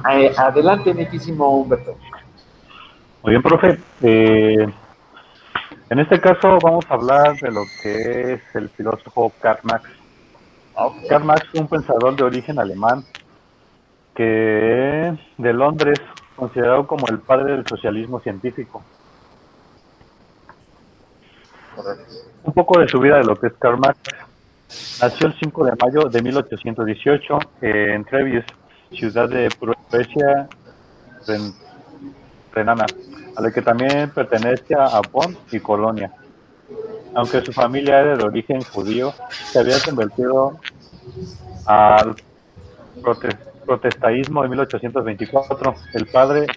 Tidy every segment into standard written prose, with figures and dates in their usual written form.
Adelante, miquísimo Humberto. Muy bien, profe. En este caso vamos a hablar de lo que es el filósofo Karl Marx. Okay. Karl Marx fue un pensador de origen alemán que de Londres, considerado como el padre del socialismo científico. Correcto. Un poco de su vida de lo que es Karl Marx. Nació el 5 de mayo de 1818 en Treviso, ciudad de Prusia renana, a la que también pertenece a Bonn y Colonia. Aunque su familia era de origen judío, se había convertido al protestaísmo en 1824. El padre,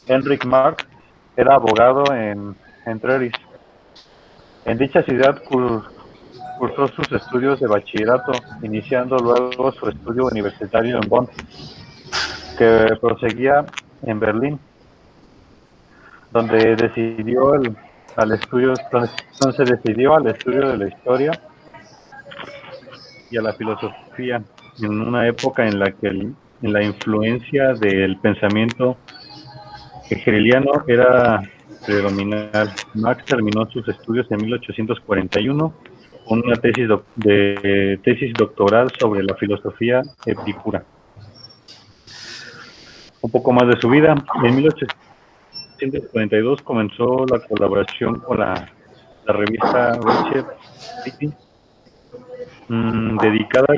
Heinrich Marx, era abogado en Treviso. En dicha ciudad cursó sus estudios de bachillerato, iniciando luego su estudio universitario en Bonn, que proseguía en Berlín, donde donde se decidió al estudio de la historia y a la filosofía, en una época en la que en la influencia del pensamiento hegeliano era predominante. Marx terminó sus estudios en 1841 con una tesis doctoral sobre la filosofía epicura. Un poco más de su vida. En 1842 comenzó la colaboración con la revista Research City, dedicada a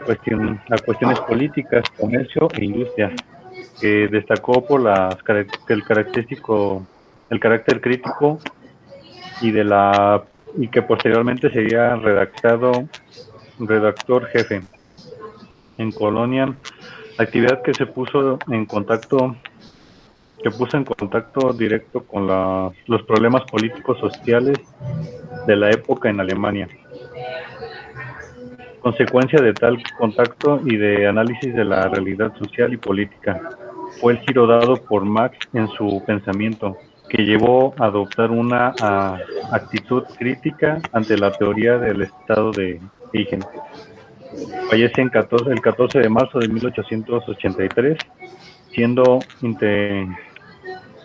cuestiones políticas, comercio e industria, que destacó por el carácter crítico y que posteriormente sería redactor jefe en Colonia, actividad que puso en contacto directo con los problemas políticos sociales de la época en Alemania. Consecuencia de tal contacto y de análisis de la realidad social y política, fue el giro dado por Marx en su pensamiento, que llevó a adoptar una actitud crítica ante la teoría del estado de Hegel. Fallece el 14 de marzo de 1883, siendo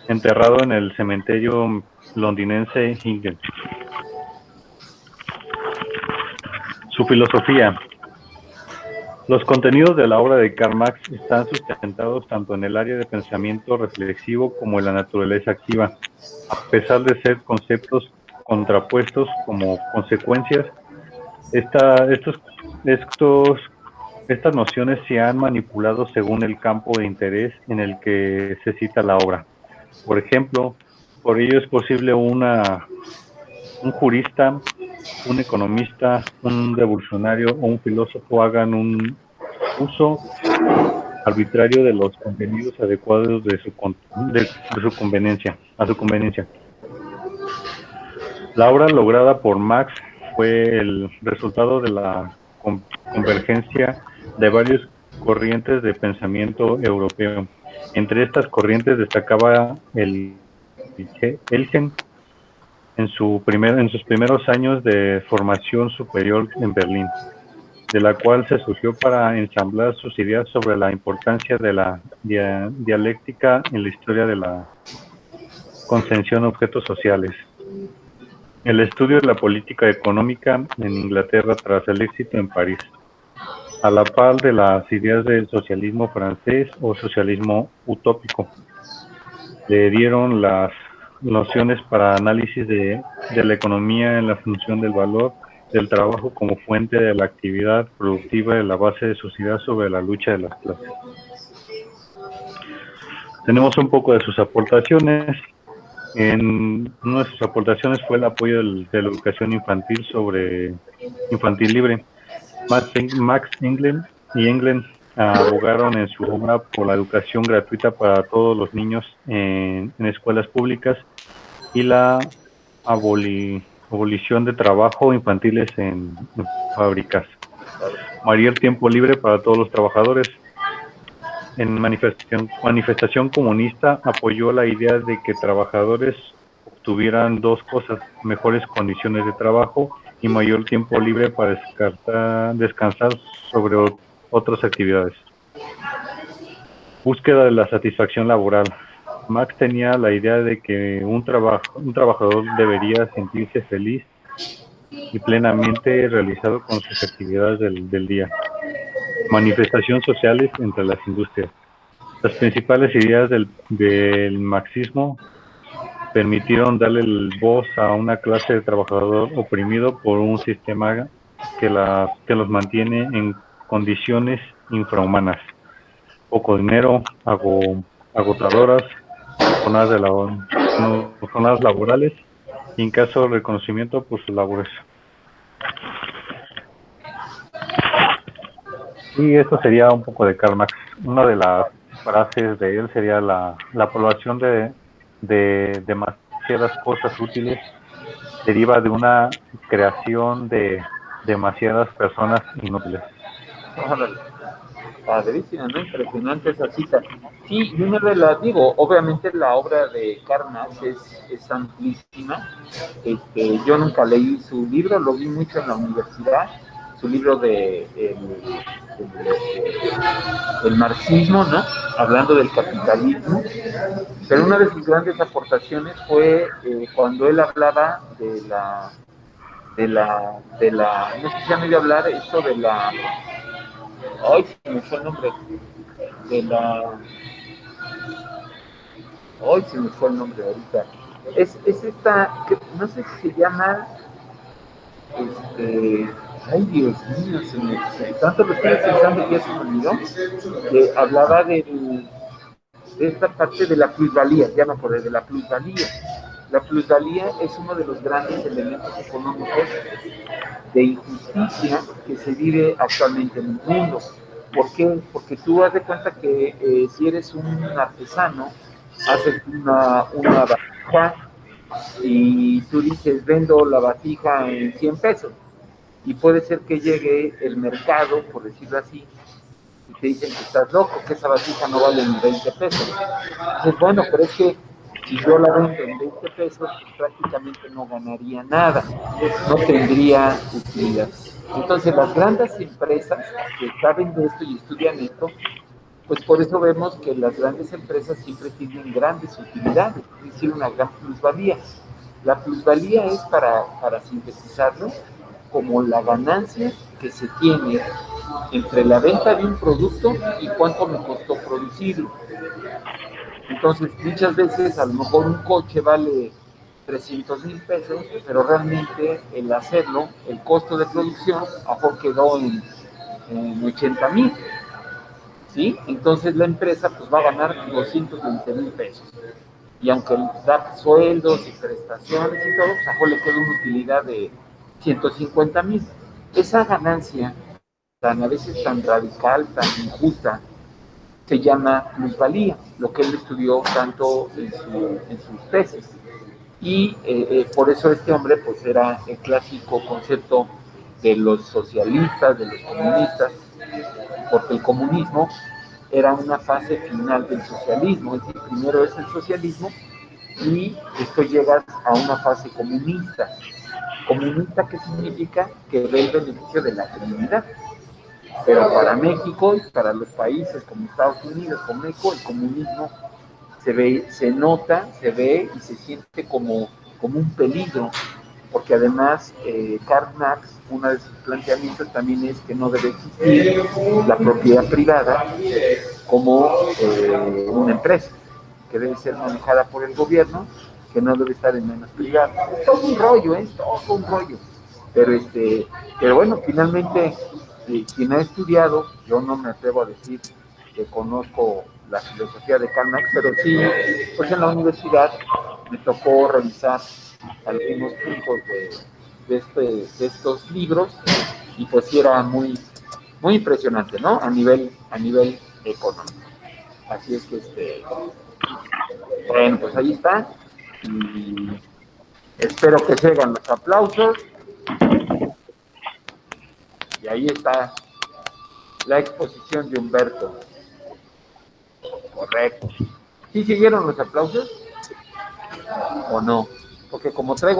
enterrado en el cementerio londinense Highgate. Su filosofía. Los contenidos de la obra de Karl Marx están sustentados tanto en el área de pensamiento reflexivo como en la naturaleza activa. A pesar de ser conceptos contrapuestos como consecuencias, estos estas nociones se han manipulado según el campo de interés en el que se cita la obra. Por ejemplo, por ello es posible un jurista, un economista, un revolucionario o un filósofo hagan un uso arbitrario de los contenidos adecuados de su conveniencia, a su conveniencia. La obra lograda por Marx fue el resultado de la convergencia de varias corrientes de pensamiento europeo. Entre estas corrientes destacaba el Elgen en sus primeros años de formación superior en Berlín, de la cual se surgió para ensamblar sus ideas sobre la importancia de la dialéctica en la historia de la concepción de objetos sociales. El estudio de la política económica en Inglaterra tras el éxito en París, a la par de las ideas del socialismo francés o socialismo utópico. Le dieron las nociones para análisis de la economía en la función del valor del trabajo como fuente de la actividad productiva de la base de sus ideas sobre la lucha de las clases. Tenemos un poco de sus aportaciones. Una de sus aportaciones fue el apoyo de la educación infantil libre. Max Engel y Engel abogaron en su obra por la educación gratuita para todos los niños en escuelas públicas y la abolición de trabajo infantiles en fábricas. Mayor tiempo libre para todos los trabajadores. En manifestación comunista apoyó la idea de que trabajadores obtuvieran dos cosas: mejores condiciones de trabajo y mayor tiempo libre para descansar sobre otras actividades. Búsqueda de la satisfacción laboral. Marx tenía la idea de que un trabajador debería sentirse feliz y plenamente realizado con sus actividades del día. Manifestaciones sociales entre las industrias. Las principales ideas del marxismo permitieron darle voz a una clase de trabajador oprimido por un sistema que los mantiene en condiciones infrahumanas. Poco dinero, agotadoras, jornadas laborales y en caso de reconocimiento por sus labores. Y esto sería un poco de Karl Marx. Una de las frases de él sería la aprobación de demasiadas cosas útiles deriva de una creación de demasiadas personas inútiles. Órale. Padrísima, ¿no? Impresionante esa cita. Sí, y una de las, digo, obviamente la obra de Karl Marx es amplísima. Yo nunca leí su libro, lo vi mucho en la universidad, su libro de el marxismo, ¿no? Hablando del capitalismo. Pero una de sus grandes aportaciones fue cuando él hablaba no sé si ya me iba a hablar esto de la, ay, se me fue el nombre, de la, ay, se me fue el nombre ahorita, es esta, que no sé si se llama, ay Dios mío, tanto lo estoy pensando que ya se me olvidó, que hablaba de esta parte de la plusvalía, ya me acordé de la plusvalía. La plusvalía es uno de los grandes elementos económicos de injusticia que se vive actualmente en el mundo. ¿Por qué? Porque tú haz de cuenta que si eres un artesano, haces una vasija y tú dices, vendo la vasija en 100 pesos. Y puede ser que llegue el mercado, por decirlo así, y te dicen que estás loco, que esa vasija no vale ni 20 pesos. Entonces, bueno, pero es que si yo la vendo en 20 pesos, pues prácticamente no ganaría nada, no tendría utilidad. Entonces, las grandes empresas que saben de esto y estudian esto, pues por eso vemos que las grandes empresas siempre tienen grandes utilidades, es decir, una gran plusvalía. La plusvalía es, para sintetizarlo, como la ganancia que se tiene entre la venta de un producto y cuánto me costó producirlo. Entonces, muchas veces a lo mejor un coche vale 300,000 pesos, pero realmente el hacerlo, el costo de producción, a mejor quedó en 80,000. ¿Sí? Entonces la empresa pues va a ganar 220,000 pesos. Y aunque da sueldos y prestaciones y todo, pues a mejor le queda una utilidad de 150,000. Esa ganancia, a veces tan radical, tan injusta, se llama plusvalía, lo que él estudió tanto en sus tesis. Y por eso este hombre pues era el clásico concepto de los socialistas, de los comunistas, porque el comunismo era una fase final del socialismo, es decir, primero es el socialismo y después llegas a una fase comunista. ¿Comunista qué significa? Que ve el beneficio de la comunidad. Pero para México y para los países como Estados Unidos, como México, el comunismo se nota, se ve y se siente como un peligro, porque además Karl Marx, uno de sus planteamientos también es que no debe existir la propiedad privada como una empresa, que debe ser manejada por el gobierno, que no debe estar en manos privadas. Es todo un rollo, es todo un rollo. Pero bueno, finalmente, quien ha estudiado, yo no me atrevo a decir que conozco la filosofía de Karl Marx, pero sí, pues en la universidad me tocó revisar algunos puntos de estos libros y pues sí era muy, muy impresionante, ¿no? A nivel económico. Así es que, bueno, pues ahí está y espero que se hagan los aplausos y ahí está la exposición de Humberto. Correcto. ¿Sí siguieron los aplausos o no? Porque como traigo